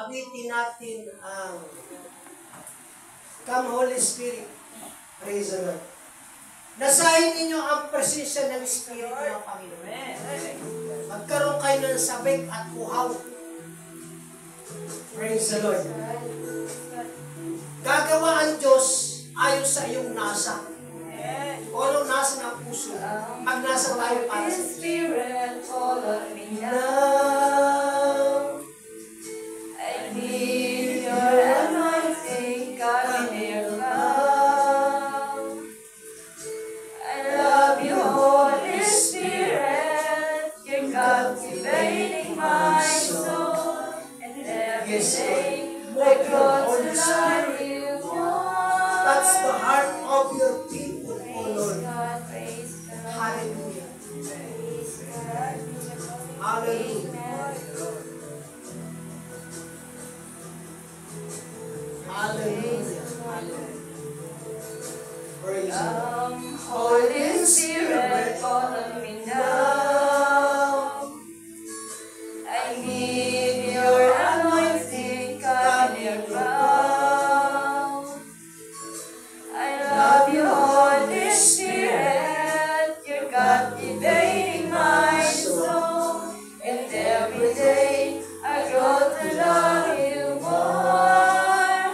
awitin natin ang Come Holy Spirit. Praise the Lord. Nasahin ninyo ang presensya ng Espiritu ng Panginoon. Magkaroon kayo ng sabik at uhaw. Praise the Lord. Gagawa ang Diyos ayon sa iyong nasa. O anong nasa ng puso? Pag nasa tayo para sa Spirit, follow me now. I need your anointing, God in your love. I love you, Holy Spirit. You're captivating my soul. And every day I grow to love you more. Touch the heart of your people, O Lord. Praise God. Hallelujah. Praise God. Hallelujah. Hallelujah. Praise God. Holy Spirit, follow me now. I need your anointing, come near ground. I love you, Holy Spirit. You're captivating my soul. And every day I grow to love you more.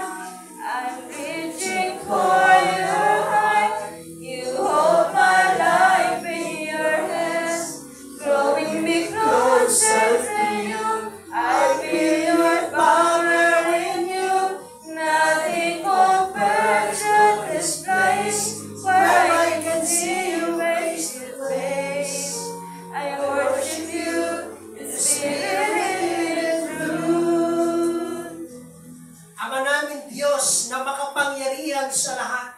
I'm reaching for your heart. You hold my life in your hands, growing me closer to you. I feel your power in you. Nothing compares to this place where I can see you face to face. I worship you in spirit and truth. Ama namin Diyos na makapangyarihan sa lahat.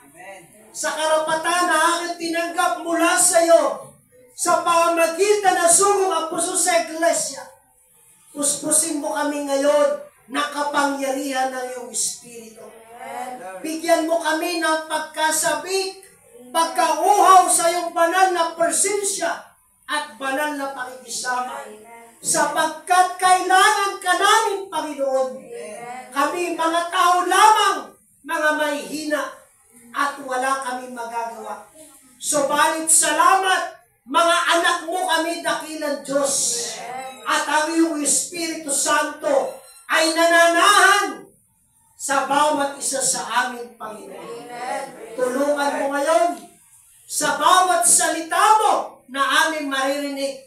Sa karapatan na aking tinanggap mula sa iyo sa pamamagitan ng sugong apuso sa Iglesia. Puspusin mo kami ngayon na kapangyarihan ng iyong Espiritu. Bigyan mo kami ng pagkasabik, pagkauhaw sa iyong banal na presensya at banal na pakikisama. Sapagkat kailangan ka namin, Panginoon. Kami mga tao lamang, mga mahihina, at wala kami magagawa. Subalit salamat, mga anak mo kami, dakilang Diyos. At ang iyong Espiritu Santo ay nananahan sa bawat isa sa amin, Panginoon. Tulungan mo ngayon sa bawat salita mo na aming maririnig.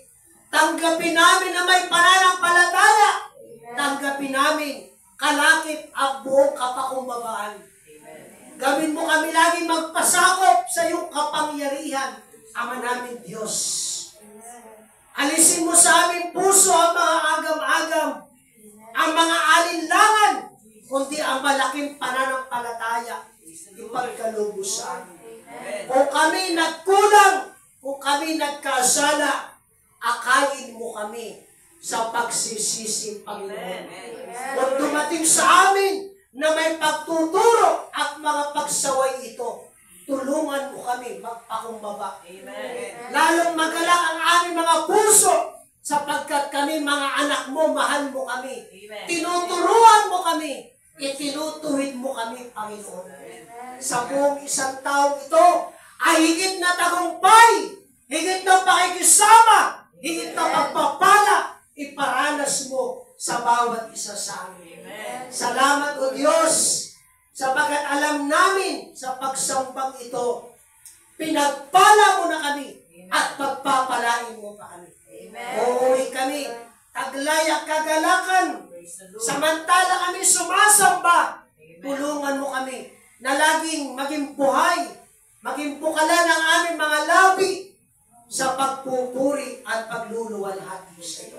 Tanggapin namin na may pananampalataya. Tanggapin namin kalakip at buong kapakumbabaan. Gawin mo kami lagi magpasakop sa iyong kapangyarihan, Ama namin Diyos. Alisin mo sa aming puso ang mga agam-agam, ang mga alinlangan, kundi ang malaking pananampalataya, ipagkalubos sa amin. Kung kami nagkulang, kung kami nagkasala, akayin mo kami sa pagsisisi, Panginoon. Kung dumating sa amin na may pagtuturo at mga pagsaway ito, tulungan mo kami magpakumbaba. Lalong magalak ang aming mga puso sapagkat kami mga anak mo, mahal mo kami. Tinuturuan mo kami, itinutuwid mo kami, Panginoon. Sa buong isang taong ito ay higit na tagumpay, higit na pakikisama, higit na pagpapala, iparanas mo sa bawat isa sa amin. Salamat, O Diyos, sapagkat alam namin sa pagsambang ito, pinagpala mo na kami at pagpapalain mo pa kami. Uuwi kami, taglay at kagalakan, samantala kami sumasamba, tulungan mo kami na laging maging buhay, maging bukalan ang aming mga labi sa pagpupuri at pagluluwalhati sa iyo.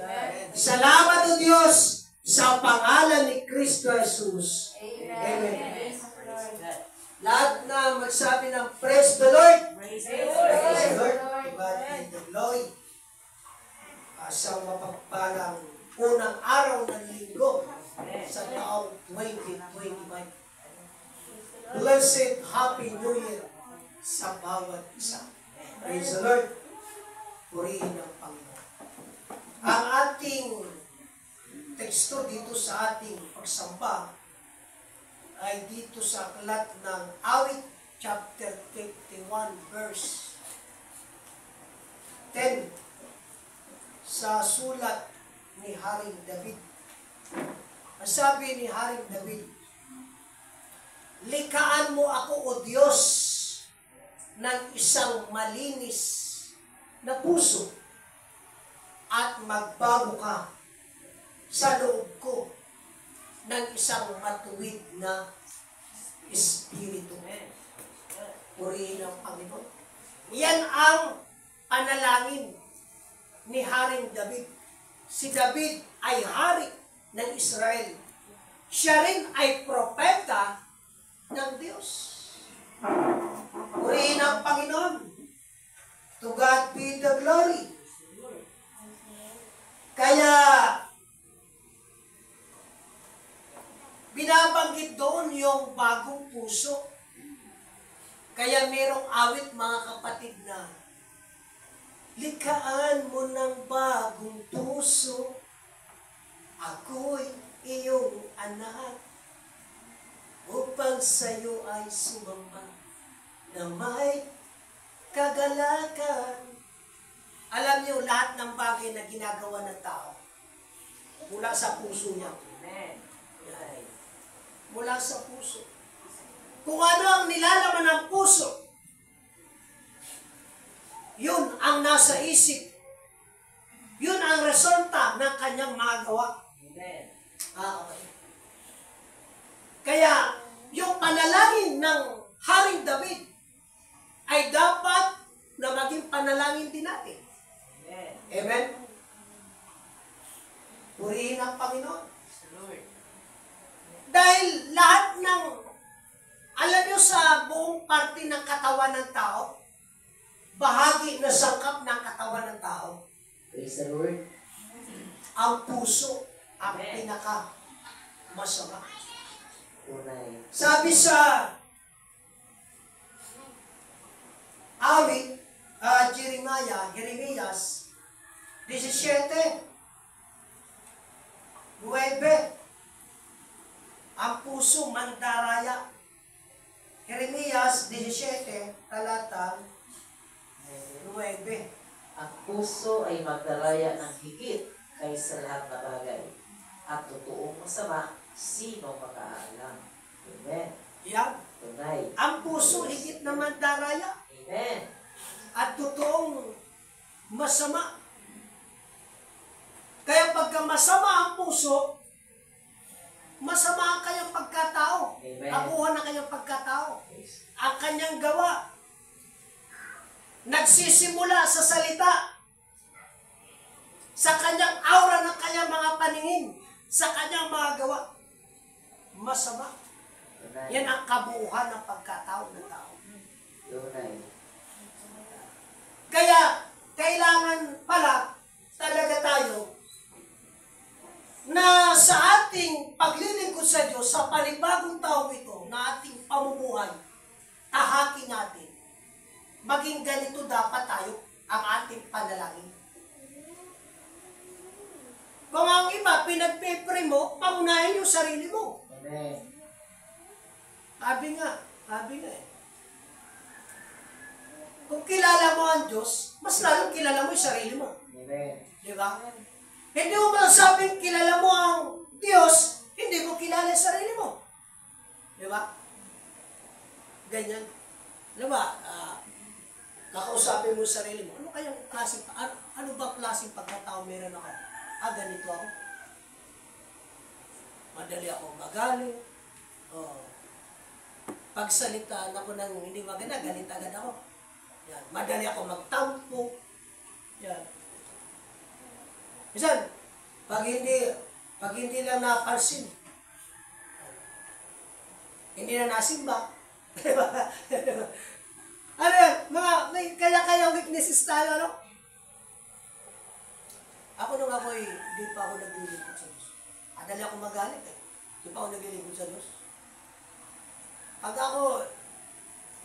Salamat, O Diyos, sa pangalan ni Kristo Jesus. Amen. Lahat na magsabi ng praise the Lord. Praise the Lord. God in the glory. Sa mapagpalang unang araw ng linggo sa taong 2025. Blessed Happy New Year sa bawat isa. Praise the Lord. Purihin ang Panginoon. Ang ating teksto dito sa sa ating pagsamba ay dito sa aklat ng Awit chapter 51 verse 10 sa sulat ni Haring David. Ang sabi ni Haring David, "Likhaan mo ako, O Diyos, ng isang malinis na puso at magbago ka sa loob ko ng isang matuwid na espiritu." Purihin ang Panginoon. Yan ang panalangin ni Haring David. Si David ay hari ng Israel. Siya rin ay propeta ng Diyos. Purihin ang Panginoon. To God be the glory. Kaya, binabanggit doon yung bagong puso. Kaya merong awit, mga kapatid, na likhaan mo ng bagong puso, ako'y iyong anak, upang sa'yo ay sumamba na may kagalakan. Alam niyo, lahat ng bagay na ginagawa ng tao, mula sa puso niya. Amen. Mula sa puso. Kung ano ang nilalaman ng puso, yun ang nasa isip. Yun ang resulta ng kanyang mga gawa. Amen. Okay. Kaya, yung panalangin ng Haring David ay dapat na maging panalangin din natin. Amen. Amen. Purihin ang Panginoon. Dahil lahat ng, alam nyo, sa buong parte ng katawan ng tao, bahagi na sangkap ng katawan ng tao, Praise the Lord. ang puso ang pinaka masama. Tunay. Sabi sa awit, Jeremias 17, 9, ang puso mandaraya. Jeremias 17, talata 9. Ang puso ay magdaraya ng higit kaysa lahat na bagay. At totoong masama, sino makaalam? Amen. Yan. Tunay. Ang puso higit na mandaraya. Amen. At totoong masama. Kaya pagka masama ang puso, masama ang kanyang pagkatao. Amen. Abuhan na kanyang pagkatao. Ang kanyang gawa. Nagsisimula sa salita. Sa kanyang aura ng kanyang mga paningin. Sa kanyang mga gawa. Masama. Tunay. Yan ang kabuuhan ng pagkatao ng tao. Tunay. Kaya, kailangan pala talaga tayo na sa ating paglilingkod sa Diyos, sa panibagong taong ito, na ating pamumuhay, tahakin natin. Maging ganito dapat tayo ang ating panalangin. Kung ang iba, pinagpipray mo, pangunahin yung sarili mo. Amen. Sabi nga eh. Kung kilala mo ang Diyos, mas lalong kilala mo yung sarili mo. Amen. Di ba? Hindi mo masasabing kilala mo ang Diyos, hindi mo kilala yung sarili mo. Di ba? Ganyan. Alam ba, kakausapin mo yung sarili mo, ano ba klaseng pagkatao meron ako? Ganito ako. Madali ako magaling. Pagsalitaan ako ng hindi maganda, galit agad ako. Yan. Madali ako magtampo. Yan. Minsan, pag hindi lang napansin, hindi na nasimba. Ano yan? May kaya weaknesses tayo, ano? Ako nung di pa ako naglilingkod sa Diyos. Madali ako magalit eh. Di pa ako naglilingkod sa Diyos. Pag ako,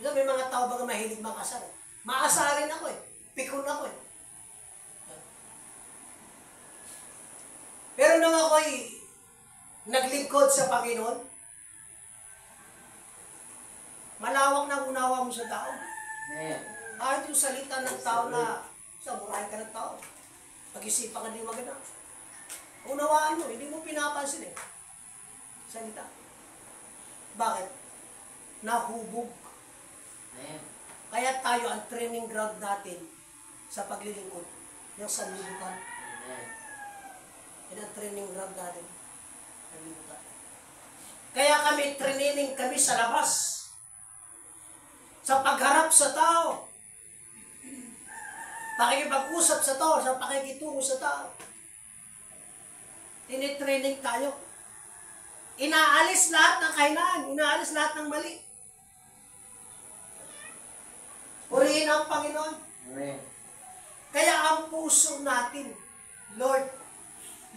may mga tao baga mahilig makasar. Maasarin ako eh. Pikon ako eh. Pero nang ako'y naglingkod sa Panginoon? Malawak na unawa mo sa tao. Amen. Kahit yung salita ng tao na samurahin ka ng tao, pag-isipan ka din maganda. Unawaan mo, hindi mo pinapansin eh. Salita. Bakit? Nahubog. Amen. Kaya tayo, ang training ground natin sa paglilingkod, yung sanlibutan. Amen. Yan ang training ground natin. Sanlibutan. Kaya kami, training kami sa labas. Sa pagharap sa tao. Pakikipag-usap sa tao, sa pakikitungo sa tao. Tinitraining tayo. Inaalis lahat ng kahinaan, inaalis lahat ng mali. Purihin ang Panginoon. Amen. Kaya ang puso natin, Lord,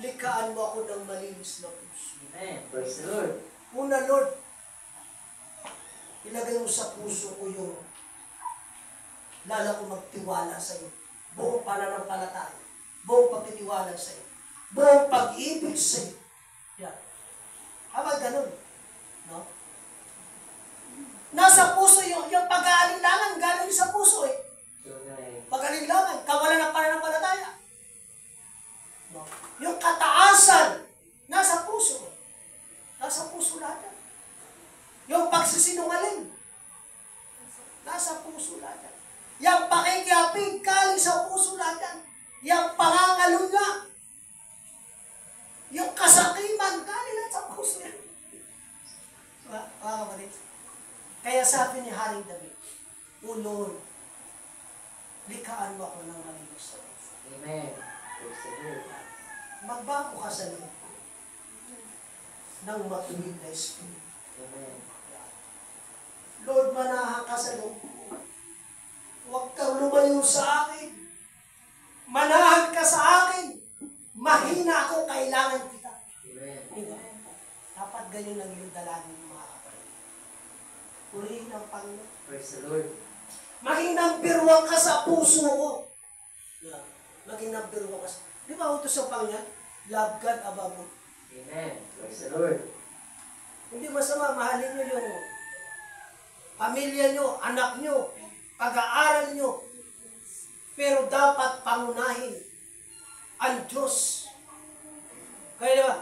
likaan mo ako ng malinis na puso. Amen. Praise the Lord. Una, Lord, ilagay mo sa puso ko yung lala ko magtiwala sa iyo. Buong pananampalataya, buong pagtitiwala sa iyo, buong pag-ibig sa iyo. Yan. Habang ganun, no? Nasa puso yung pag-aalinlangan, galing sa puso eh. Tunay. Pag-aalinlangan, kawalan ng pananampalataya. No? Yung kataasan, nasa puso. Nasa puso lahat yan. Yung pagsisinungaling, nasa puso lahat yan. Yung pakikiapig, galing sa puso lahat yan. Yung pangangalunya, yung kasakiman, galing lahat sa puso yan. Mga kapatid. Kaya sabi ni Haring David, O Lord, likaan mo ako ng malinis sa puso. Amen. Praise the Lord. Magbago ka sa loob ko ng matuwid na espiritu. Amen. Lord, manahan ka sa loob ko. Huwag kang lumayo sa akin. Manahan ka sa akin. Mahina ako, kailangan kita. Amen. Diba? Dapat ganyan ang iyong dalangin ng mga kapatid. Purihin ang Panginoon. Praise the Lord. Maging number one ka sa puso ko. Yeah. Maging number one ka sa... Di ba utos ang Panginoon? Love God above all. Amen. Praise the Lord. Hindi masama, mahalin nyo yung pamilya nyo, anak nyo, pag-aaral nyo. Pero dapat pangunahin ang Diyos. Kaya diba?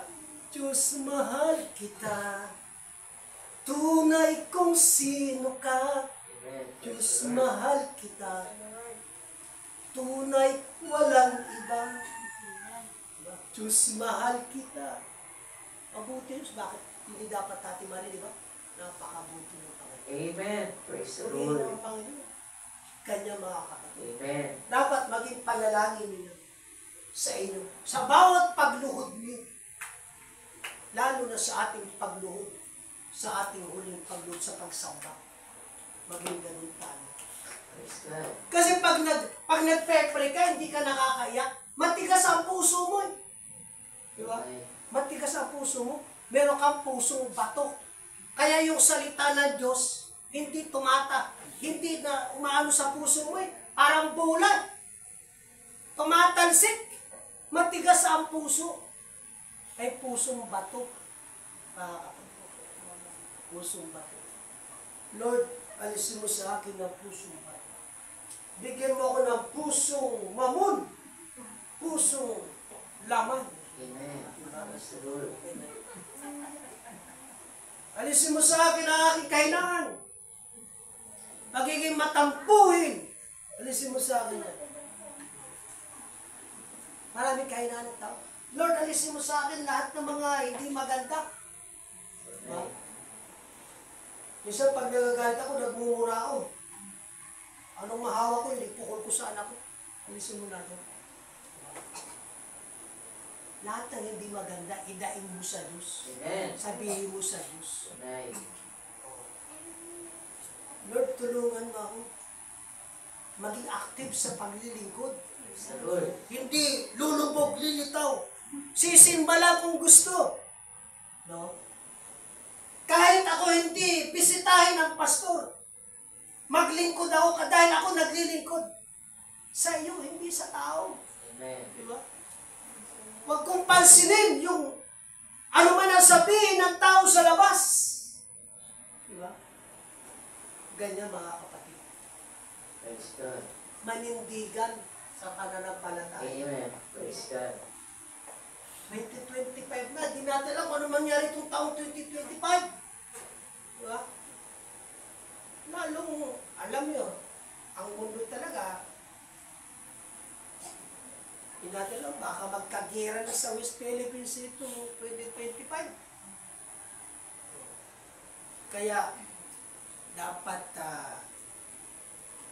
Diyos, mahal kita. Tunay kung sino ka. Amen. Diyos, mahal kita. Tunay, walang iba. Diba? Diyos, mahal kita. Mabuti Diyos. Bakit? Hindi dapat tatimali, di ba? Napakabuti ng Panginoon. Amen. Praise the Purihin Lord. ang Panginoon. Kanya mga kapatid. Amen. Dapat maging panalangin ninyo sa inyo. Sa bawat pagluhod niyo. Lalo na sa ating pagluhod. Sa ating huling pagluhod sa pagsamba. Maging ganun tayo. Praise God. Kasi pag nagpe-pray ka, hindi ka nakakaiyak. Matigas ang puso mo eh. Di ba? Amen. Matigas ang puso mo. Meron kang pusong bato. Kaya yung salita ng Diyos, hindi tumata. Hindi na umaano sa puso mo eh. Parang bulan. Tumatalsik. Matigas ang puso. Ay pusong bato. Pusong bato. Lord, alisin mo sa akin ng pusong bato. Bigyan mo ako ng pusong mamon. Pusong laman. Amen. Praise the Lord. Alisin mo sa akin ang aking kahinaan. Pagiging matampuhin. Alisin mo sa akin yan. Maraming kahinaan ng tao. Lord, alisin mo sa akin lahat ng mga hindi maganda. Diba? Minsan pag nagagalit ako, nagmumura ako. Anong mahawa ko, hindi pukol ko sa anak ko. Alisin mo natin. Lahat ng hindi maganda, idain mo sa Diyos. Amen. Sabihin mo sa Diyos. Amen. Lord, tulungan mo ako maging active sa paglilingkod. Praise the Lord. Hindi lulubog, lilitaw. Sisimba lang kung gusto. No? Kahit ako hindi bisitahin ng pastor, maglingkod ako dahil ako naglilingkod. Sa iyo, hindi sa tao. Amen. Di ba? Huwag kong pansinin yung Ano man ang sabihin ng tao sa labas. Diba? Ganyan mga kapatid. Praise God. Manindigan sa pananampalataya. Amen. Praise God. 2025 na, di natin alam kung ano mangyari itong taong 2025. Diba? Lalong, alam nyo, ang mundo talaga, hindi natin alam, baka magkagera na sa West Philippines ito 2025. Kaya, dapat,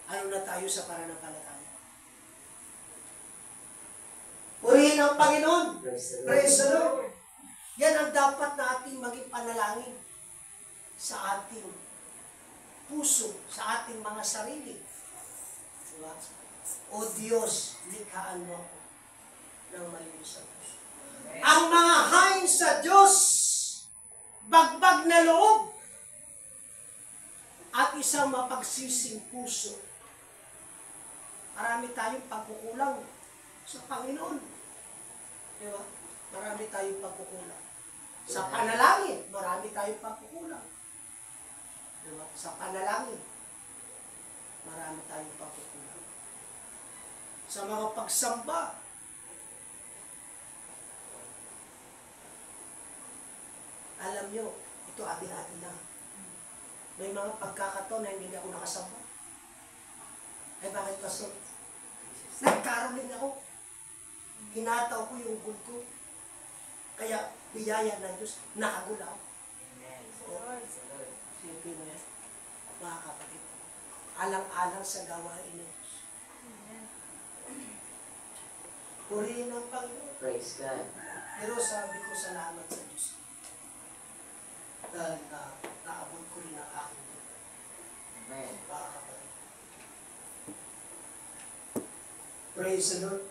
ano na tayo sa pananampalataya. Purihin ang Panginoon. Praise the Lord. Yan ang dapat nating maging panalangin sa ating puso, sa ating mga sarili. Diba? O Diyos, likhaan mo ako ng malinis sa puso. Ang mga hain sa Diyos, bagbag na loob, at isang mapagsising puso. Marami tayong pagkukulang sa Panginoon. Diba? Marami tayong pagkukulang. Sa panalangin, marami tayong pagkukulang. Diba? Sa panalangin, marami tayong pagkukulang. Sa mga pagsamba, alam nyo, ito atin-atin lang. May mga pagkakataon na hindi ako nakasamba. Ay bakit pastor? Nagkaroling ako. Hinataw ko yung good ko. Kaya, biyaya ng Diyos, nakagulaw. Siyempre mo yan, mga kapatid. Alang-alang sa gawain ng Diyos. Purihin ang Panginoon. Praise God. Pero sabi ko, salamat sa Diyos. Dahil naabot ko rin ang aking Diyos. Amen. Mga kapatid. Praise the Lord.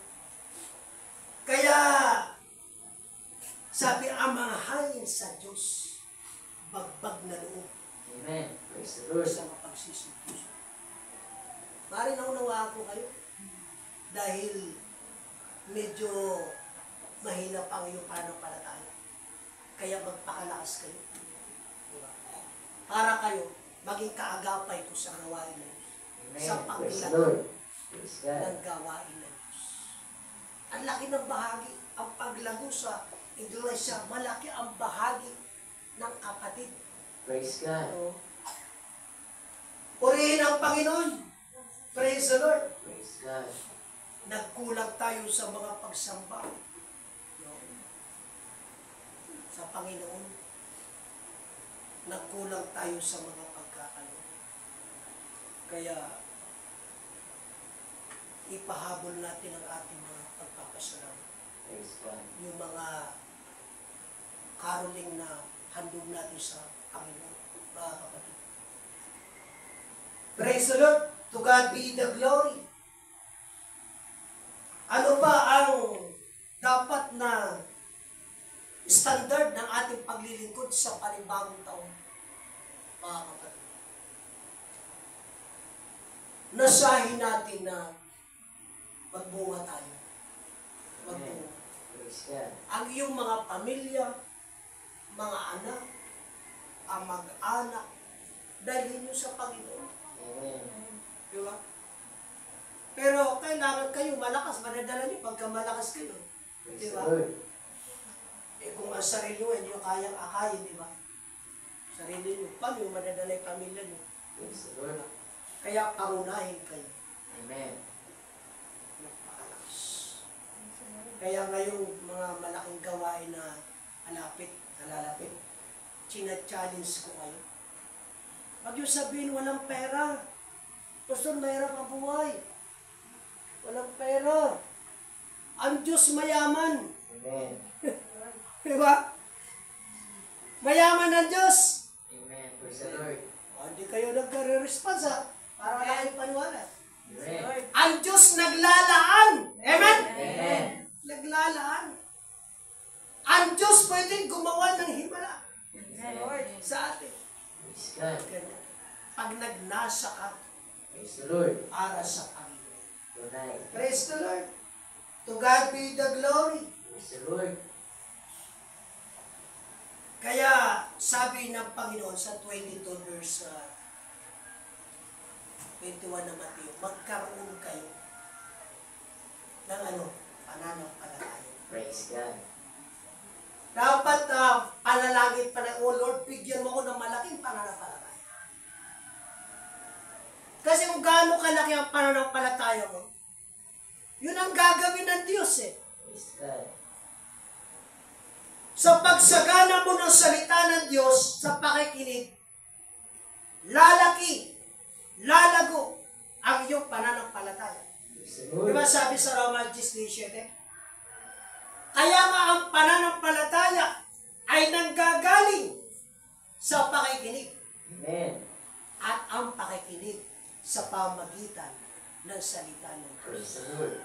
Kaya, sabi ang mga hain sa Diyos, bagbag na loob. Amen. Praise the Lord. Sa mapagsisig puso. Maaaring naunawa ko kayo dahil medyo mahina pa ang iyong pananampalataya. Kaya magpakalakas kayo. Diba? Para kayo, maging kaagapay ko sa gawain ng Diyos. Amen. Sa Praise the paglago Lord. Praise God. ng gawain ng Diyos. Ang laki ng bahagi, ang paglago sa iglesia, malaki ang bahagi ng kapatid. Praise God. So, purihin ang Panginoon. Praise the Lord. Praise God. Nagkulang tayo sa mga pagsamba. No? Sa Panginoon. Nagkulang tayo sa mga pagkakalo. Kaya, ipahabol natin ang ating mga pagpapasalamat. Praise God. Yung mga caroling na handog natin sa Panginoon. Mga kapatid. Praise the Lord. To God be the glory. Ano ba ang dapat na standard ng ating paglilingkod sa panibagong taon? Mga kapatid. Nasahin natin na magbunga tayo. Magbunga. Praise God. Ang iyong mga pamilya, mga anak, ang mag-anak, dalhin nyo sa Panginoon. Amen. Di ba? Pero kailangan kayo malakas, madadala niyo pagka malakas kayo. Praise Di the ba? Lord. Eh kung ang sarili nyo, hindi nyo kayang akayin, di ba? Sarili nyo, paano yung madadala yung pamilya nyo? Praise the Lord. Kaya pangunahin kayo. Amen. Napakalakas. Kaya ngayong mga malaking gawain na nalalapit, china-challenge ko kayo. Huwag yung sabihin walang pera. Pastor, mahirap ang buhay. Walang pera. Ang Diyos mayaman. Amen. Di ba? Mayaman ang Diyos. Amen. Praise the Lord. O, hindi kayo nagre-response ha. Para wala kayong paniwala. Amen. Ang Diyos naglalaan. Amen? Amen. Naglalaan. Ang Diyos pwedeng gumawa ng himala sa atin. Praise God. Ganyan. Pag nagnasa ka Praise the Lord. para sa Panginoon. Tonight. Praise the Lord. To God be the glory. Praise the Lord. Kaya sabi ng Panginoon sa 22 verse 21 na Mateo, magkaroon kayo ng pananampalataya. Praise God. Dapat panalangin pa na, oh Lord, bigyan mo ko ng malaking pananampalataya. Kasi kung gaano kalaki ang pananampalataya mo, yun ang gagawin ng Diyos eh. Praise God. Sa pagsagana mo ng salita ng Diyos sa pakikinig, lalaki, lalago ang iyong pananampalataya. Praise the Di Lord. ba sabi sa Roma 10:17? Kaya nga ang pananampalataya ay nanggagaling sa pakikinig Amen. at ang pakikinig sa pamagitan ng salita ng Diyos. Praise the Lord.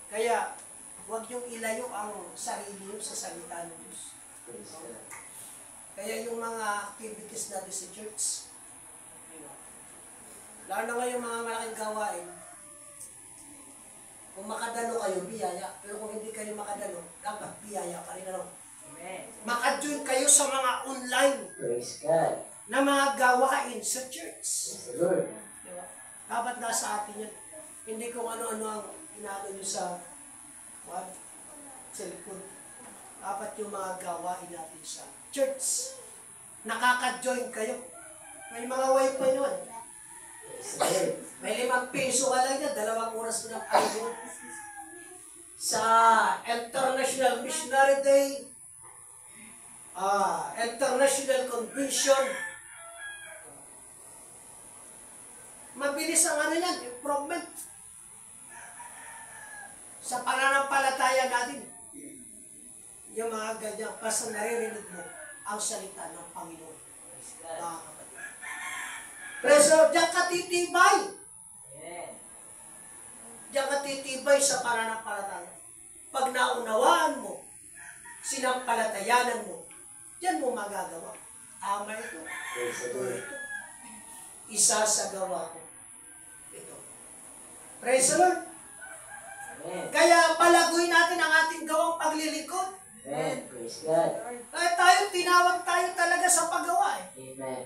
Kaya, huwag niyong ilayo ang sarili niyo sa salita ng Diyos. Praise God. Kaya yung mga activities natin sa church, lalo na ngayon mga malaking gawain, kung makadalo kayo, biyaya. Pero kung hindi kayo makadalo, dapat biyaya pa rin. Makajoin kayo sa mga online Praise God. na mga gawain sa church. Praise the Lord. Diba? Dapat nasa atin yun. Hindi kung ano-ano ang inaano nyo sa cellphone. Dapat yung mga gawain natin sa church. Nakaka-join kayo. May mga wifi naman. Praise the Lord. May 5 piso ka lang yan, 2 oras mo ng pagod. Sa International Missionary Day, International Convention, mabilis ang yan, improvement. Sa pananampalataya natin, yung mga ganyan, basta naririnig mo ang salita ng Panginoon. Praise God. Mga kapatid. Preso, diyan ka titibay. Amen. Diyan ka titibay sa pananampalataya. Pag naunawaan mo, sinampalatayanan mo, diyan mo magagawa. Tama ito. Praise the Ito, Lord. ito. Isa sa gawa ko. Ito. Praise the Lord. Amen. Kaya palaguin natin ang ating gawang paglilingkod. Amen. Praise God. Kaya tinawag tayo talaga sa paggawa eh. Amen.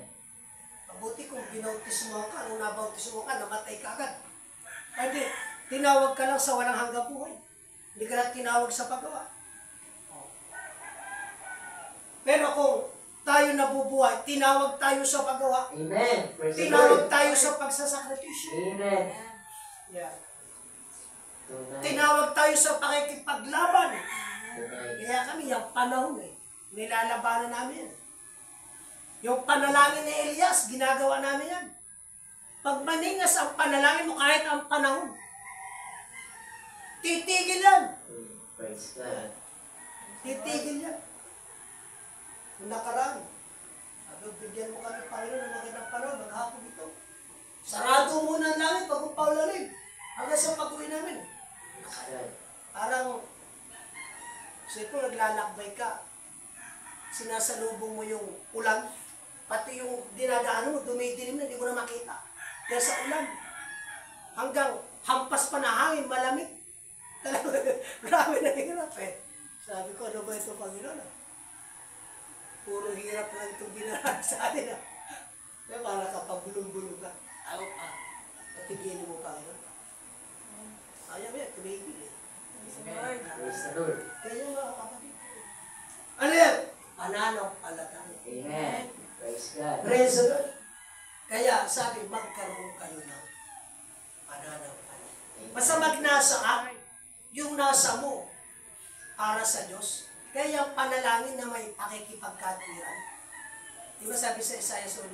Mabuti kung binautismo ka, nung nabautismo ka, namatay ka agad. Hindi, tinawag ka lang sa walang hanggang buhay. Hindi ka lang tinawag sa paggawa. Pero kung tayo nabubuhay, tinawag tayo sa paggawa. Amen. Praise the Tinawag Lord. tayo sa pagsasakripisyo. Amen. Yeah. Tunay. Tinawag tayo sa pakikipaglaban. Tunay. Kaya kami, yung panahon nilalabanan namin yan. Yung panalangin ni Elias, ginagawa namin yan. Pag maningas ang panalangin mo kahit ang panahon, titigil yan. Praise God. Titigil yan. Kung nakaraan, bigyan mo kami Panginoon ng magandang panahon, maghapon ito. Sarado muna ang langit pag upaulalim. Hanggang sa pag-uwi namin. Praise God. Parang, siyempre naglalakbay ka, sinasalubong mo yung ulan, pati yung dinadaan mo, dumidilim na, hindi mo na makita. Dahil sa ulan, hanggang hampas pa na hangin, malamig. Talaga, grabe na hirap eh. Sabi ko, ano ba ito, Panginoon? Puro hirap lang itong dinaraan sa atin. Kaya para kapag bulong-bulong ka, patigilin mo, Panginoon. Ayaw yan, tumigil eh. Amen. Praise the Lord. Kaya mga kapatid. Ano yan? Pananampalataya. Amen. Praise God. Praise the Lord. Kaya sabi, magkaroon kayo ng pananampalataya. Basta magnasa ka, yung nasa mo para sa Diyos. Kaya yung panalangin na may pakikipagkatiran. Di ba sabi sa Isaiah 18,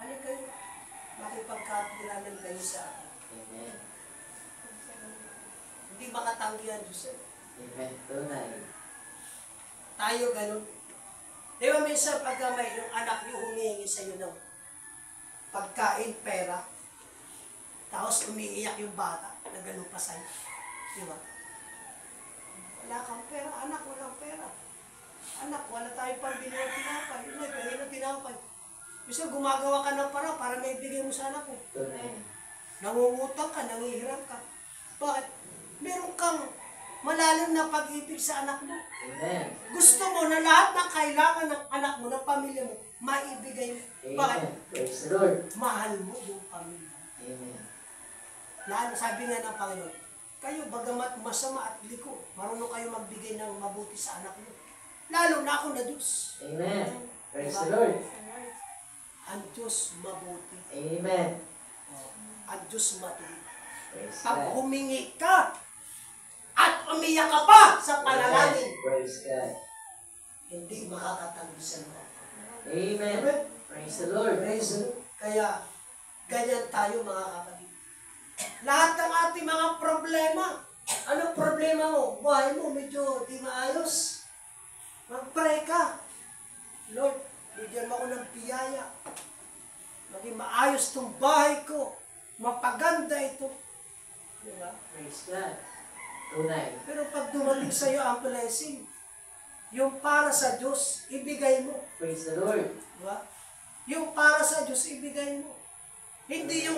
halika kayo, makipagkatiranan kayo sa akin. Amen. Hindi makatanggi ang Diyos eh. Amen. Tunay. Tayo ganun. Di ba minsan pagka may yung anak niyo humihingi sa iyo ng pagkain, pera, tapos umiiyak yung bata na ganun pa sa'yo. Di ba? Wala kang pera, anak, walang pera. Anak, wala tayong pambili ng tinapay. May pera ng tinapay. Minsan gumagawa ka ng parang para may bigay mo sa anak mo. Tunay. Nangungutang ka, nangihiram ka. Bakit? Meron kang malalim na pag-ibig sa anak mo. Amen. Gusto mo na lahat ng kailangan ng anak mo, ng pamilya mo, maibigay mo. Bakit? Amen. Praise the Lord. Mahal mo yung pamilya mo. Amen. Lalo, sabi nga ng Panginoon, kayo bagamat masama at liko, marunong kayo magbigay ng mabuti sa anak mo. Lalo na ako na Diyos. Amen. Praise Diba? the Lord. Ang Diyos mabuti. Amen. Ang Diyos matuloy. Praise Pag God. humingi ka at umiyak ka pa sa panalangin, Amen. Praise God. hindi makakatagisan mo. Amen. Praise the Lord. Praise the Lord. Kaya, ganyan tayo mga kapatid. Lahat ng ating mga problema, ano problema mo? Buhay mo medyo di maayos. Mag-pray ka. Lord, bigyan mo ako ng biyaya. Maging maayos tong bahay ko. Mapaganda ito. Diba? Praise God. Tunay. Pero pag dumating sa iyo ang blessing, yung para sa Diyos, ibigay mo. Praise the Lord. Diba? Yung para sa Diyos, ibigay mo. Hindi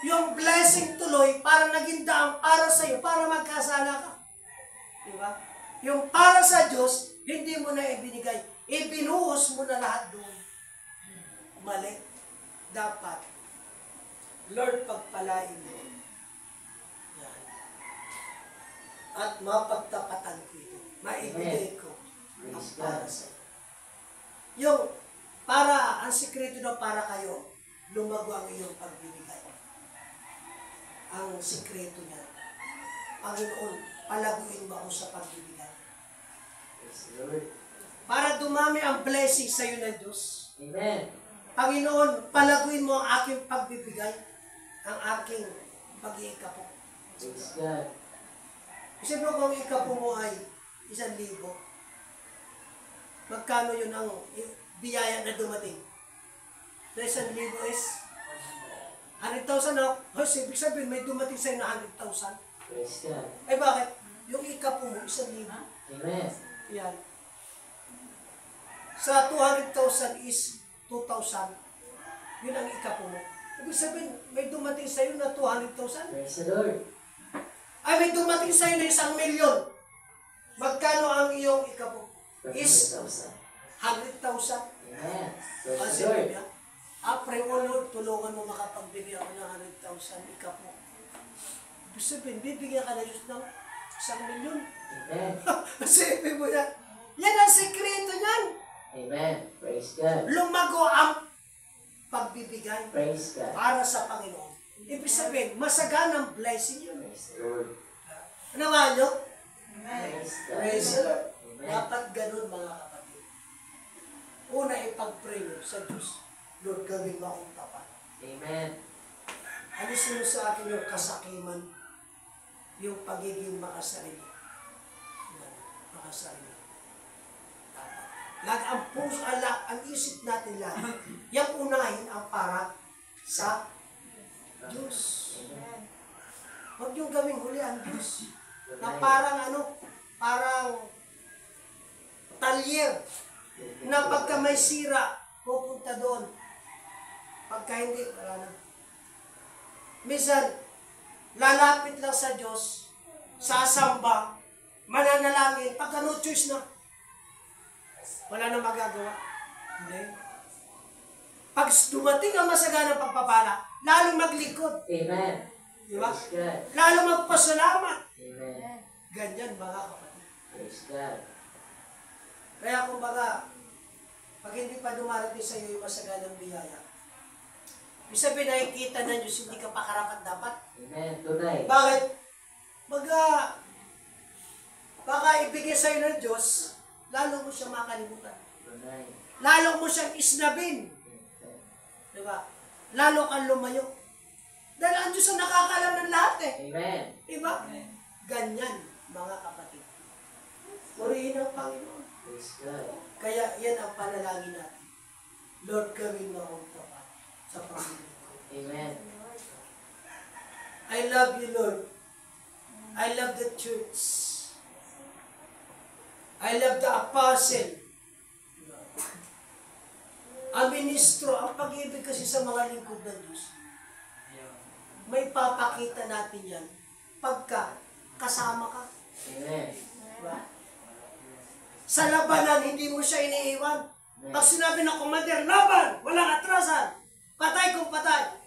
yung blessing tuloy para naging daang para sa iyo, para magkasala ka. Diba? Yung para sa Diyos, hindi mo na ibinigay. Ibinuhos mo na lahat doon. Mali. Dapat. Lord, pagpalain mo. Yan. At mapagtapatan ko ito. Maibigay ko ang Praise para God. sa iyo. Yung para, ang sikreto na para kayo, lumago ang iyong pagbibigay. Ang sikreto niya, Panginoon, palaguin mo ako sa pagbibigay. Praise the Lord. Para dumami ang blessing sa iyo ng Diyos. Amen. Panginoon, palaguin mo ang aking pagbibigay, ang aking pag-iikapo. Praise God. Kasi mo kung ikapo mo ay 1,000, magkano yun ang biyaya na dumating? So 1,000 is 100,000 na. Ibig sabihin, may dumating sa'yo na 100,000. Praise God. Eh bakit? Yung ikapo mo, 1,000. Amen. Yan. Sa 200,000 is 2,000. Yun ang ikapo mo. Ibig sabihin, may dumating sa'yo na 200,000. Praise the Lord. Ay, may dumating sa'yo na 1,000,000. Magkano ang iyong ikapo? Is 100,000. 100,000. Amen. Praise Kasi the Lord. niya, pray mo Lord, tulungan mo makapagbigay ako ng 100,000 ikapo. Ibig sabihin, bibigyan ka na Diyos ng 1,000,000. Amen. Kasi mo yan. Yan ang sekreto niyan. Amen. Praise God. Lumago ang pagbibigay Praise God. para sa Panginoon. Ibig sabihin, masaganang blessing yun. Praise the Lord. Ano nga nyo? Praise God. Praise the Lord. Amen. Dapat ganun mga kapatid. Una, ipag-pray mo sa Diyos. Lord, gawin mo akong tapat. Amen. Alisin mo sa akin yung kasakiman, yung pagiging makasarili. Yan, makasarili. Dapat. Lagi ang puso, ang isip natin lagi, yung unahin ang para sa Diyos. Amen. Huwag yung gawing huli ang Diyos. Na parang parang talyer na pagka may sira, pupunta doon. Pagka hindi, wala na. Minsan, lalapit lang sa Diyos, sasamba, mananalangin, pagka no choice na, wala na magagawa. Hindi. Pag dumating ang masaganang pagpapala, lalong maglingkod. Amen. Di ba? Praise God. Lalong magpasalamat. Amen. Ganyan mga kapatid. Praise God. Kaya kumbaga, pag hindi pa dumarating sa iyo yung masaganang biyaya, ibig sabihin nakikita ng Diyos, hindi ka pa karapat dapat. Amen. Tunay. Bakit? Baka ibigay sa iyo ng Diyos, lalo mo siyang makalimutan. Tunay. Lalo mo siyang isnabin. Amen. Diba? Lalo kang lumayo. Dahil ang Diyos ang nakakalam ng lahat eh. Amen. Diba? Ganyan, mga kapatid. Purihin ang Panginoon. Praise God. Kaya yan ang panalangin natin. Lord, gawin mo akong tapat sa pamilya ko. Amen. I love you, Lord. I love the church. I love the apostle. Ang ministro, ang pag-ibig kasi sa mga lingkod ng Diyos. May papakita natin yan pagka kasama ka. Amen. Diba? Sa labanan, hindi mo siya iniiwan. Pag sinabi ng commander, laban! Walang atrasan! Patay kung patay!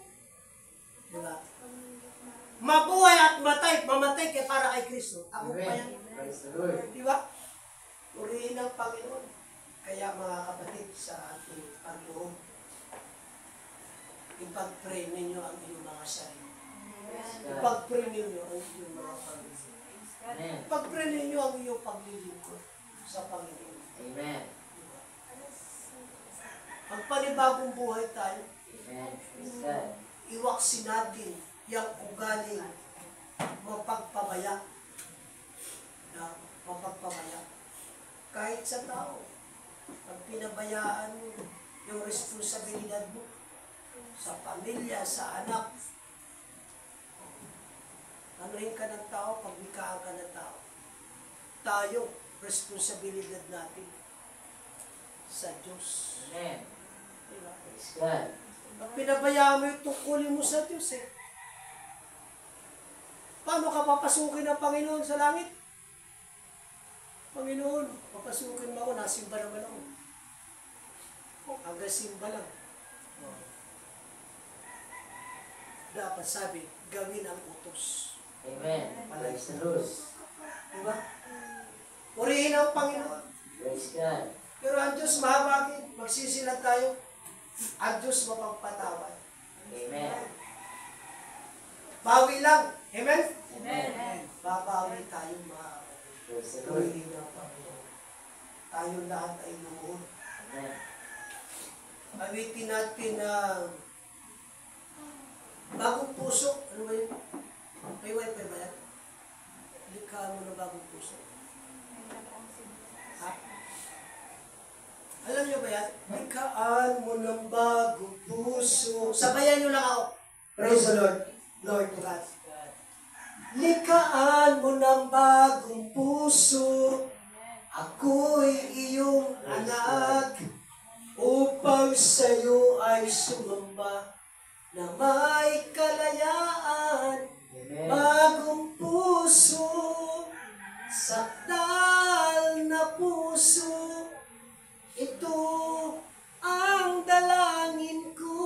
Diba? Mabuhay at mamatay kaya para kay Kristo. Ako pa yan. Praise the Lord. Diba? Purihin ang Panginoon. Kaya mga kapatid sa ating Panginoon, ipag-pray ninyo ang inyong mga sarili. Ipag-pray ninyo ang inyong mga pamilya. Amen. Ipag-pray ninyo ang inyong paglilingkod sa Panginoon. Amen. Diba? Ang panibagong buhay tayo, Amen. Praise God. iwaksin natin yung ugaling mapagpabaya. Mapagpabaya. Kahit sa tao, pag pinabayaan mo yung responsibilidad mo sa pamilya, sa anak, anuhin ka ng tao, pagbikaan ka ng tao. Tayo, responsibilidad natin sa Diyos. Amen. Diba? Praise God. Pag pinabayaan mo yung tungkulin mo sa Diyos, paano ka papasukin ng Panginoon sa langit? Panginoon, papasukin mo ako, nasimba naman ako. Hanggang simba lang. Dapat sabi, gawin ang utos. Amen. Praise the Lord. Diba? Purihin ang Panginoon. Praise God. Pero ang Diyos mahabagin, magsisilang tayo. Ang Diyos mapagpatawad. Amen. Bawi lang. Amen? Amen. Babawi tayo mga Praise the Lord. purihin ang Panginoon. Tayo lahat ay lumuhod. Amen. Awitin natin ang bagong puso. Ano ba yun? May wifi ba yan? Likha mo ng bagong puso. Ha? Alam niyo ba yan? Likhaan mo ng bagong puso. Sabayan niyo lang ako. Praise the Lord. Lord God. Likhaan mo ng bagong puso. Ako'y iyong anak. Upang sa'yo ay sumamba na may kalayaan. Amen. Bagong puso, sakdal na puso, ito ang dalangin ko.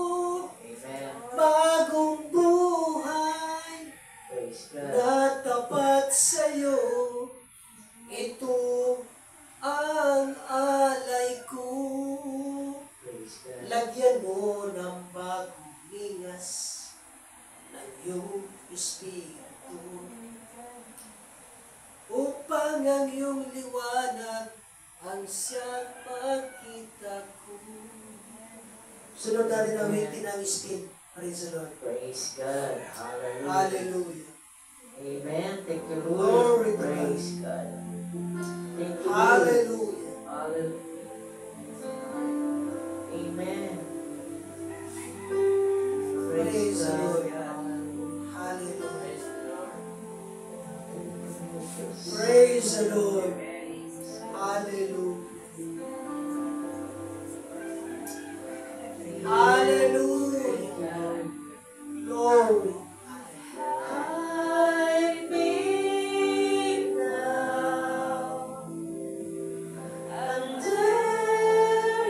Amen. Bagong buhay Praise God. na tapat sa'yo, ito ang alay ko. Praise God. Lagyan mo ng bagong lingas ng iyong Espiritu upang ang iyong liwanag ang siyang makita ko. Sunod natin ang waiting ng Spirit. Praise the Lord. Praise God. Hallelujah. Hallelujah. Amen. Thank you, Glory Lord. to Praise God. Thank you, Lord. Hallelujah. Hallelujah. Amen. Praise the Lord. Hallelujah. Hallelujah. Praise the Lord. Hallelujah. Hallelujah. Glory. Hide me now under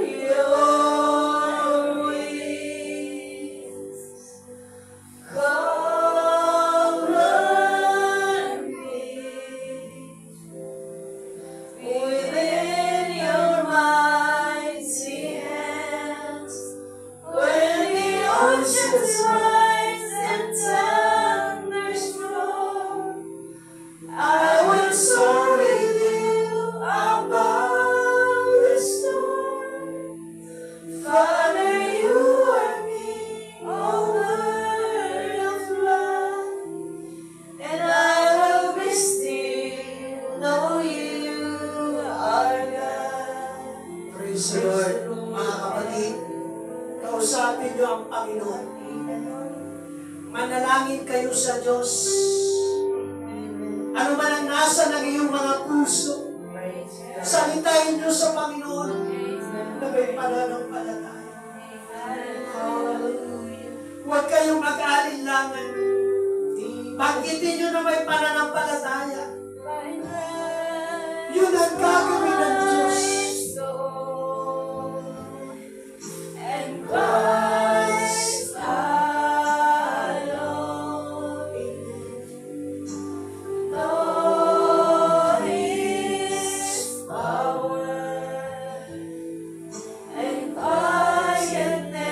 your wings. Cover me within your mighty hands. When the oceans rise and thunders roar, I will soar with you above the storm. Father, you are me, O Word of love, and I will be still, know you are God. Praise the Lord. Mga kapatid, kausapin niyo ang Panginoon. Manalangin kayo sa Diyos. Ano man ang nasa ng iyong mga puso, salitain niyo sa Panginoon na may pananampalataya. Hallelujah. Huwag kayong mag-aalinlangan. Banggitin niyo na may pananampalataya. ang gagawin ng Diyos. And Christ alone, know His power and quietness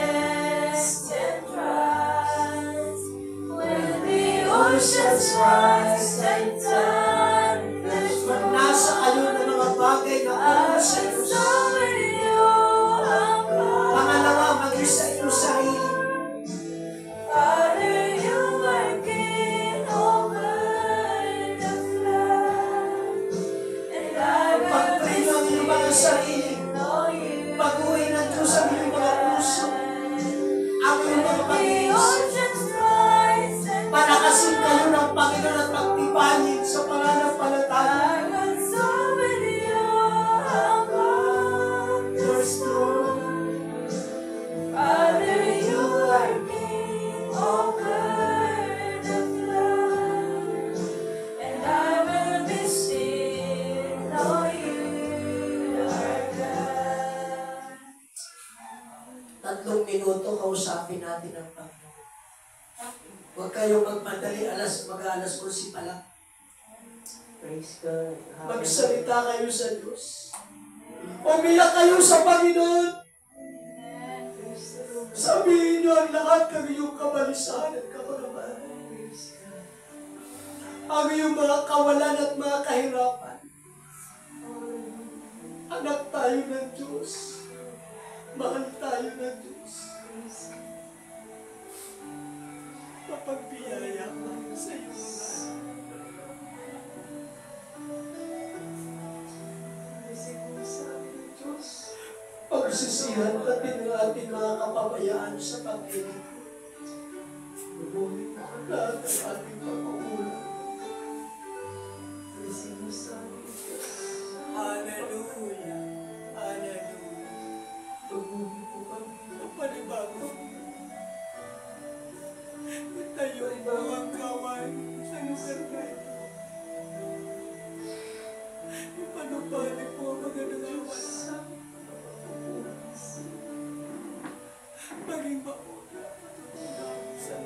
and trust when the oceans rise and thunders Pag roll. nasa kayo ng mga bagay na I puno sa will Diyos. soar with you above. Pangalawa, mag-isa iyong sarili. Father, you are King over the flood, and I will Pagprino ang iyong mga sarili. know you. Baguhin ng Diyos ang iyong mga puso. Ang iyong mga The pag-iis. oceans rise and Palakasin kayo ng Panginoon at magtibayin sa pananampalataya. I will soar with you above the storm. Father, you are King over the flood, and I will be still, know you are God. 3 minuto, kausapin natin ang Panginoon. Huwag kayong magmadali, mag-alas 11 pa lang. Praise God. Magsalita kayo sa Diyos. Umiyak kayo sa Panginoon. Sabihin niyo ang lahat ng iyong kabalisahan at kapanaman. Ang iyong mga kawalan at mga kahirapan. Anak tayo ng Diyos. Mahal tayo ng Diyos. Mapagbiyaya ka sa iyong mga pagsisihan natin ang ating mga kapabayaan sa Panginoon. Lahat ng ating pagkukulang. Hallelujah. Hallelujah. Tumuhin po kami ng panibago. Tayo ang kawan sa lugar na ito. Ipanupali po ang mga nangawala. Maging mauna. Sa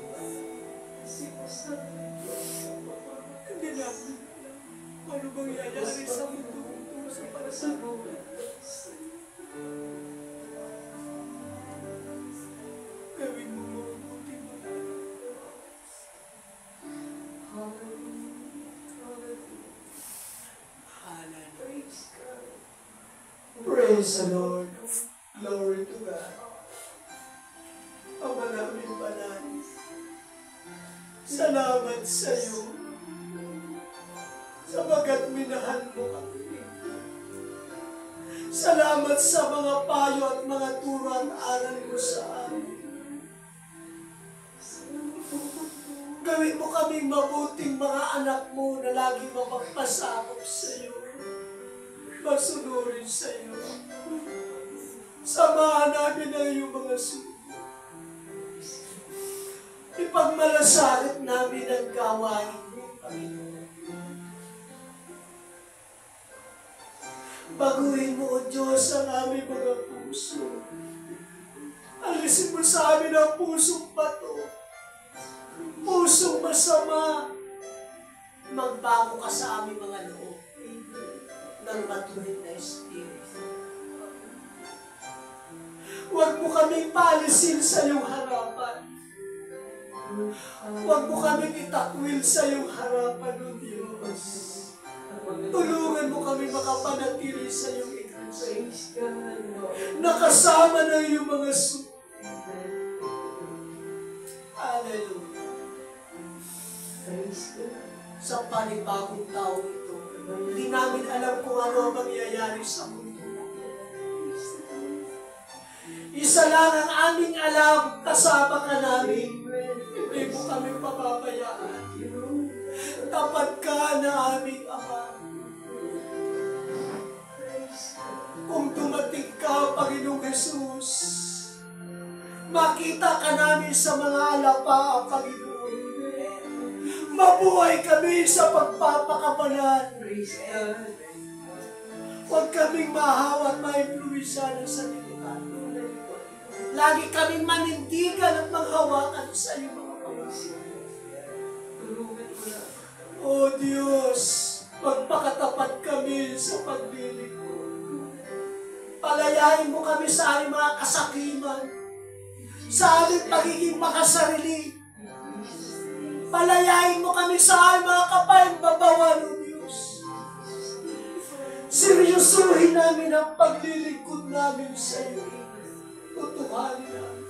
sinusan ng Diyos sa pamamagitan. Hindi namin alam ano mangyayari sa mundo sa para sa lugar. Gawin mo mabuti mga Praise the Lord. Glory to God. Ama namin banal. Salamat sa iyo. Sabagat minahal mo kami. Salamat sa mga payo at mga turo at aral mo sa amin. Gawin mo kaming mabuting mga anak mo na laging mapagpasakop sa iyo. Masunurin sa iyo. Samahan namin ang iyong mga sugo. Ipagmalasakit namin ang gawain mo, Panginoon. Baguhin mo, O Diyos, ang aming mga puso. Alisin mo sa amin ang pusong bato, pusong masama. Magbago ka sa aming mga loob ng matuwid na Espiritu. Huwag mo kaming paalisin sa iyong harapan. Huwag mo kaming itakwil sa iyong harapan, O Diyos. Tulungan mo kami makapanatili sa iyong iglesia. Nakasama ng iyong mga suko. Hallelujah. Sa panibagong tao ito, hindi namin alam kung ano ang mangyayari sa mundo. Isa lang ang aming alam, kasama ka namin. Hindi mo kami papabayaan. Tapat ka na aming Ama. Kung dumating ka, Panginoong Jesus, makita ka namin sa mga alapa, Panginoon. Mabuhay kami sa pagpapakabalan. Huwag kaming mahawa at maimpluwisya ng sanlibutan. Lagi kaming manindigan at manghawakan sa iyong mga pangasiwa. O Diyos, magpakatapat kami sa paglilingkod. Palayain mo kami sa aming mga kasakiman, sa aming pagiging makasarili. Palayain mo kami sa aming mga kapayang-babawan, O Diyos. Seryosuhin namin ang paglilingkod namin sa iyo. Tutuhanin namin.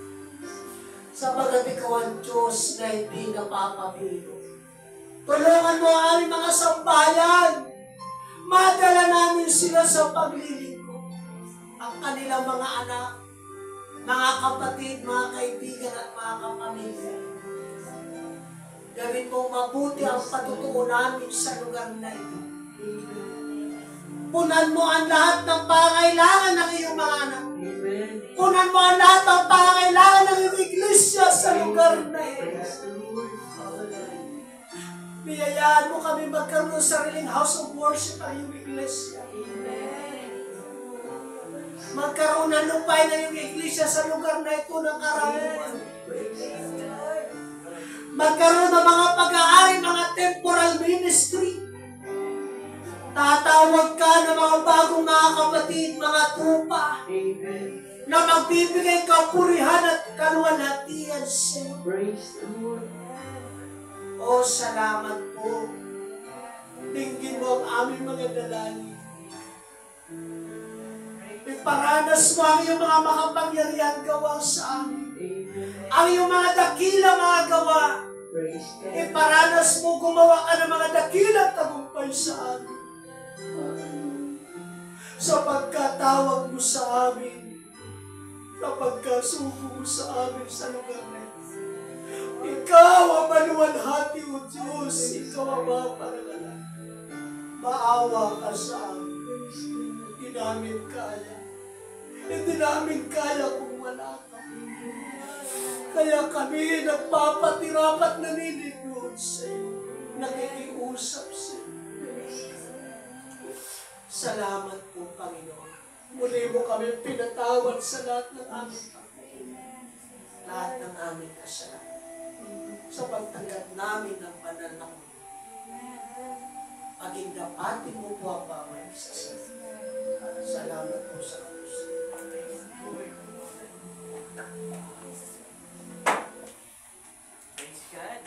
Sapagat ikaw ang Diyos na hindi napapabilo. Tulungan mo ang aming mga sambahayan. Madala namin sila sa paglilingkod. Ang kanilang mga anak, mga kapatid, mga kaibigan at mga kapamilya. Gawin mong mabuti ang patutuo namin sa lugar na ito. Punan mo ang lahat ng pangailangan ng iyong mga anak. Punan mo ang lahat ng pangailangan ng iyong iglesia sa lugar na ito. Biyayaan mo kami magkaroon ng sariling house of worship ang iyong iglesia. Magkaroon ng lupay na iyong iglesia sa lugar na ito ng karamihan. Magkaroon ng mga pag-aari, mga temporal ministry. Tatawag ka ng mga bagong mga kapatid, mga tupa, na magbibigay kapurihan at kaluwalhatian sa iyo. O salamat po. Dinggin mo ang aming mga dalangin. Iparanas mo ang iyong mga makapangyarihan gawa sa amin. Ang iyong mga dakila mga gawa. Iparanas mo gumawa ka ng mga dakila tagumpay sa amin. Sa pagkatawag mo sa amin, sa pagkasuko mo sa amin sa lugar na ito. Ikaw ang maluwalhati, O Diyos. Ikaw ang maparangalan. Maawa ka sa amin. Hindi namin kaya. Hindi namin kaya kung wala ka. Kaya kami nagpapatirapat naninigod sa iyo. Nakikiusap sa iyo. Salamat po, Panginoon. Muli mo kami pinatawad sa lahat ng aming pagkakas. Lahat ng aming kasalanan. Sa pagtanggap namin ng banal na Mundo. Paging dapatin mo po ang bawat isa sa iyo. Salamat po sa Diyos. Praise God.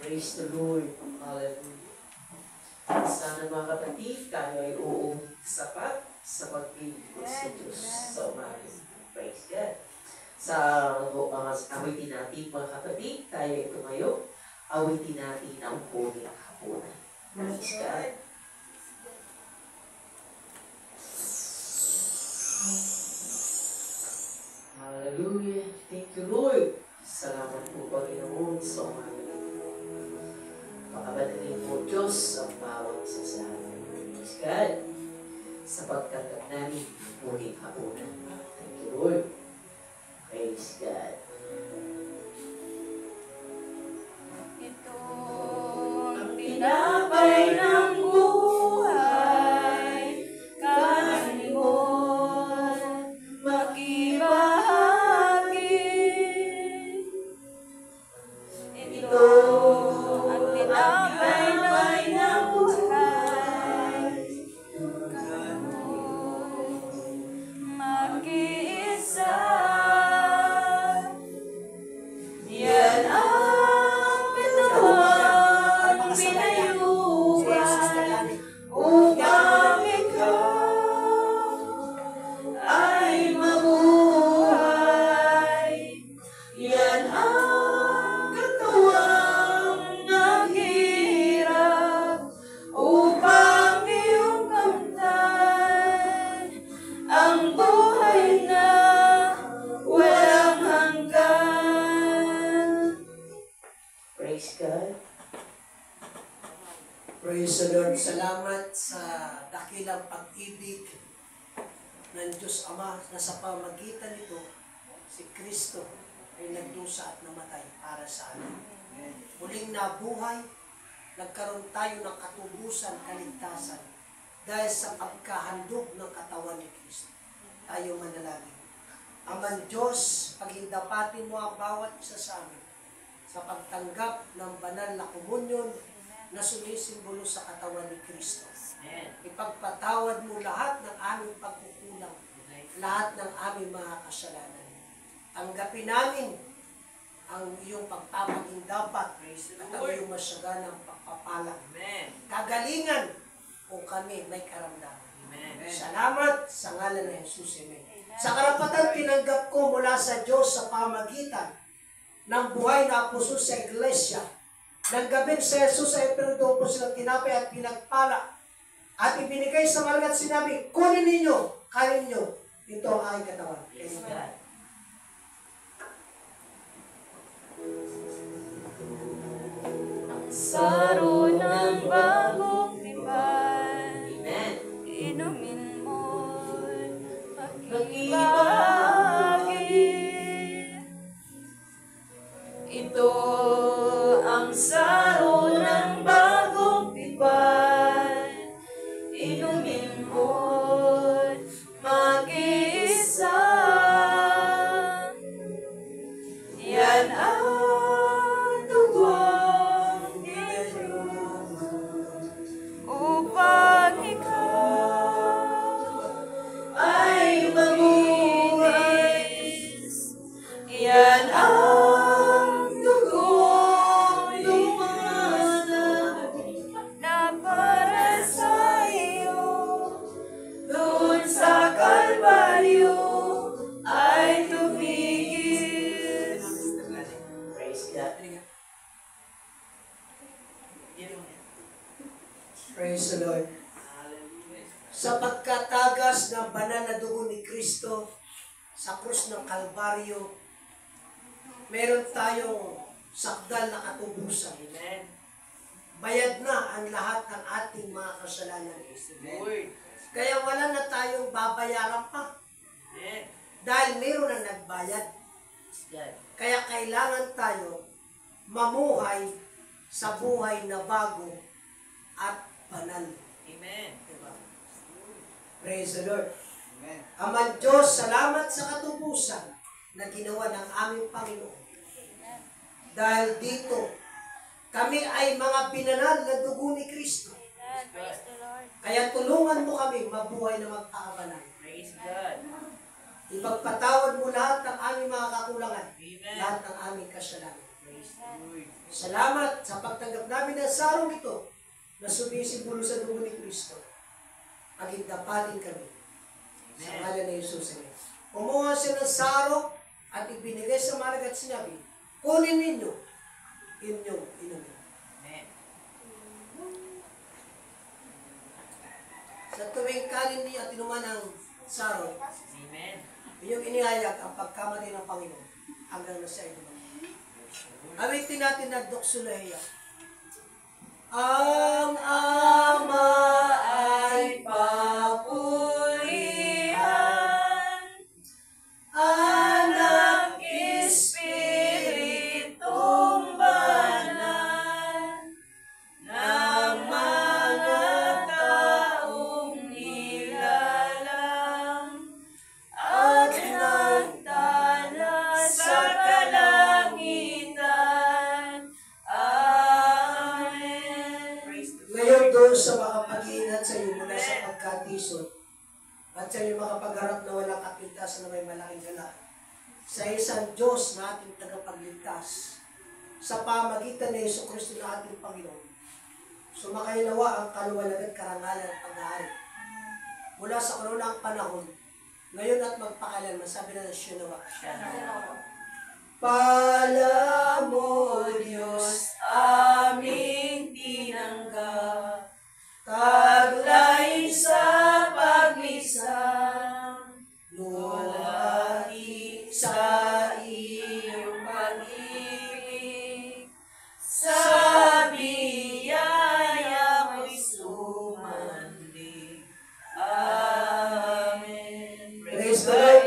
Praise the Lord. Hallelujah. Sana mga kapatid, tayo ay sapat sa pagpili sa Diyos sa umaga. Praise God. Sa awitin natin mga kapatid, tayo ay tumayo. Awitin natin ang huling hapunan. Praise God. Hallelujah. Thank you, Lord. Salamat po, Panginoon, sa umaga. Pakabatalin po, Diyos, ang bawat isa sa amin. Praise God. Sa pagtanggap namin, huling hapunan. Thank you, Lord. Praise God. Ito ang tinapay ng buhay, kanin mo't makibahagi. Ito ang tinapay ng buhay, kanin mo't mag-iisa. Yan ang bituang pinayuan upang ikaw ay mabuhay. Yan ang katuwang naghirap upang iyong kamtan ang buhay na walang hanggan. Praise God. Praise the Lord. Salamat sa dakilang pag-ibig ng Diyos Ama na sa pamagitan nito, si Kristo ay nagdusa at namatay para sa atin. Muling nabuhay, nagkaroon tayo ng katubusan, kaligtasan, dahil sa pagkahandog ng katawan ni Kristo. Tayo manalangin. Aman Diyos, paghindapatin mo ang bawat isa sa amin sa pagtanggap ng banal na komunyon na sumisimbolo sa katawan ni Kristo. Ipagpatawad mo lahat ng aming pagkukulang, lahat ng aming mga kasalanan. Tanggapin namin ang iyong pagpapaging dapat at ang iyong masyaganang pagpapalang. Kagalingan kung kami may karamdaman. Salamat sa ngalan ni Jesus. Amen. Sa karapatan tinanggap ko mula sa Diyos sa pamagitan ng buhay na apostol sa iglesia, ng gabing sa Jesus ay pinagdoon po silang tinapay at pinagpala at ibinigay sa malagat sinabi, kunin ninyo, kanin ninyo, ito ang aking katawan. Amen. Saro ng bagong tipan, inumin mo'y makibahagi. Ito ang saro ng bagong tipan, inumin mo'y mag-iisa. Yan ang upang ikaw ay mabunis. Yan ang dugong lumanag na para sa iyo. Doon sa Kalbaryo ay tumigil. Praise God. Praise the Lord. Sa pagkatagas ng banal na dugo ni Kristo sa krus ng Kalbaryo, meron tayong sakdal na katubusan. Bayad na ang lahat ng ating mga kasalanan. Kaya wala na tayong babayaran pa. Dahil meron na nagbayad. Kaya kailangan tayo mamuhay sa buhay na bago at banal. Amen. Diba? Praise the Lord. Amen. Ama Diyos, salamat sa katubusan na ginawa ng aming Panginoon. Dahil dito, kami ay mga binanal na dugo ni Kristo. Kaya tulungan mo kami mabuhay na magpakabanal. Praise God. Ipagpatawad mo lahat ng aming mga kakulangan, Amen. lahat ng aming kasalanan. Praise the Lord. Salamat sa pagtanggap namin ng sarong ito na sumisimbolo sa dugo ni Kristo. Pagindapatin kami. Sa ngalan ni Jesus. Amen. Kumuha siya ng sarong at ibinigay sa malagat sinabi, kunin ninyo, inyong inumin. Amen. Sa tuwing kanin niya at inuman ng sarong, Amen. inyong inihayag ang pagkamali ng Panginoon hanggang nasa inuman. Awitin natin ang Doxologia. Ang Ama ay papurihan, Anak, Espiritong Banal, ng mga taong nilalang at nagtala sa kalangitan. Amen. Ngayon doon sa makapag-iingat sa iyo mula sa pagkatisod at sa iyo makapagharap na walang kapintas na may malaking gala sa isang Diyos na ating tagapagligtas sa pamagitan ni Jesucristo na ating Panginoon. Sumakay nawa ang kaluwalhatian at karangalan at pag-aari mula sa karunang panahon, ngayon at magpakailanman. Sabi na siya nawa. Pala mo, Diyos, aming tinanggap, taglay sa paglisang, luwalhati sa iyong pag-ibig, sa biyaya mo'y sumandig. Amen. Praise the Lord.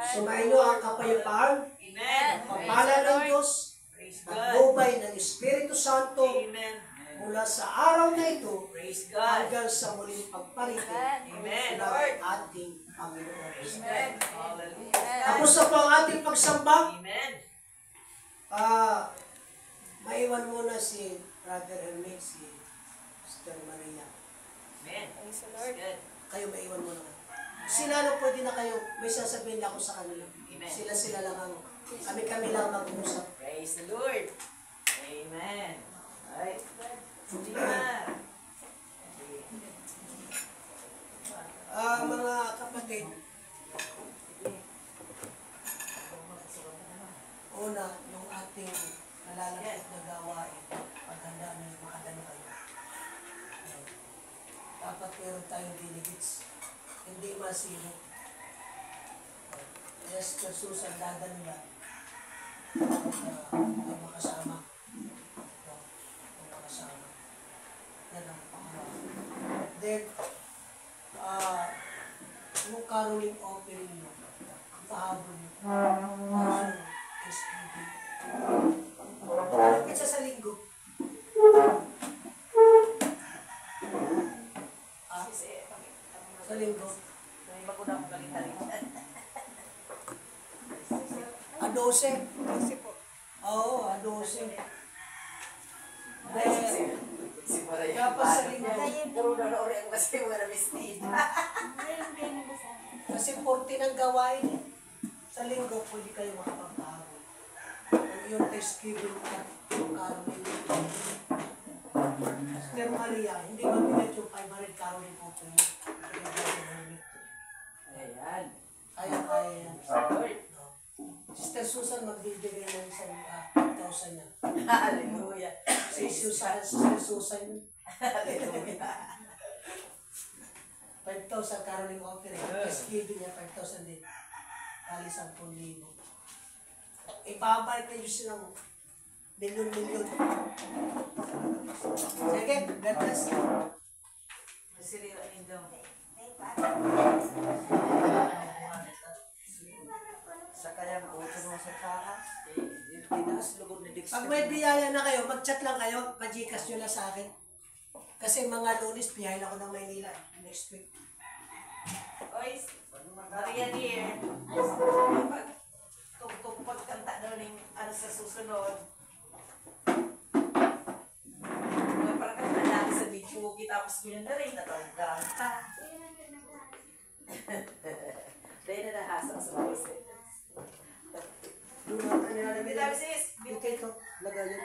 Sumayin niyo ang kapayapaan, Amen. pagpala ng Diyos, Praise God. pagbubay ng Espiritu Santo, Amen. mula sa araw na ito Praise God. hanggang sa muling pagparitin Amen, ng Lord. ating Panginoon. Amen. Hallelujah. Tapos na po ang ating pagsamba. Amen. Maiwan muna si Brother Hermit, si Sister Maria. Amen. Praise the Lord. Good. Kayo maiwan muna. Sila lang pwede na kayo. May sasabihin ako sa kanila. Amen. Sila lang ang, kami lang mag-uusap. Praise the Lord. Amen. Alright. Sige na. Mga kapatid, una, yung ating nalalapit na gawain, paghanda na yung makadalo kayo. Dapat meron tayong delegates. Hindi masino. Yes, Susan, dadan nila. May makasama. May makasama. Yan ang pangalawa. Then, yung caroling offering nyo, pahabol nyo. SPB. Ano isa sa linggo? Sa linggo? A 12? Oo, a 12. Si Maria. Tapos sa linggo. Pero nanoori ako kasi mga mistita. Kasi 40 ng gawain eh. Sa linggo, pwede kayo makapagpahabol. Yung Thanksgiving at yung caroling. Sister Maria, hindi mabigat yung 500 caroling po po yun. Ayan. Kaya yan. Lord. Sister Susan, magbibigay ng isang 5,000 niya. Hallelujah. Si Susan, Sister Susan, Hallelujah. 5,000 caroling offering. Thanksgiving niya, 5,000 din. Kali 10,000. Ibabalik na Diyos ng milyon-milyon. Sige, God bless. Masiliwa niyo. Sa kaya mo mo sa taas. Pinas lugod ni Dixon. Pag may biyaya na kayo, mag-chat lang kayo, pa-Gcash nyo na sa akin. Kasi mga Lunes, biyahin ako ng Maynila next week. Oy, Maria dear. Kung pagkanta daw ng ano sa susunod. Parang kanta natin sa video kita tapos ko yun na rin. Natawag kanta. Dahil na nahasang sa mga Doon natin nilalagay. Dito, sis. Dito ito, lagay yun.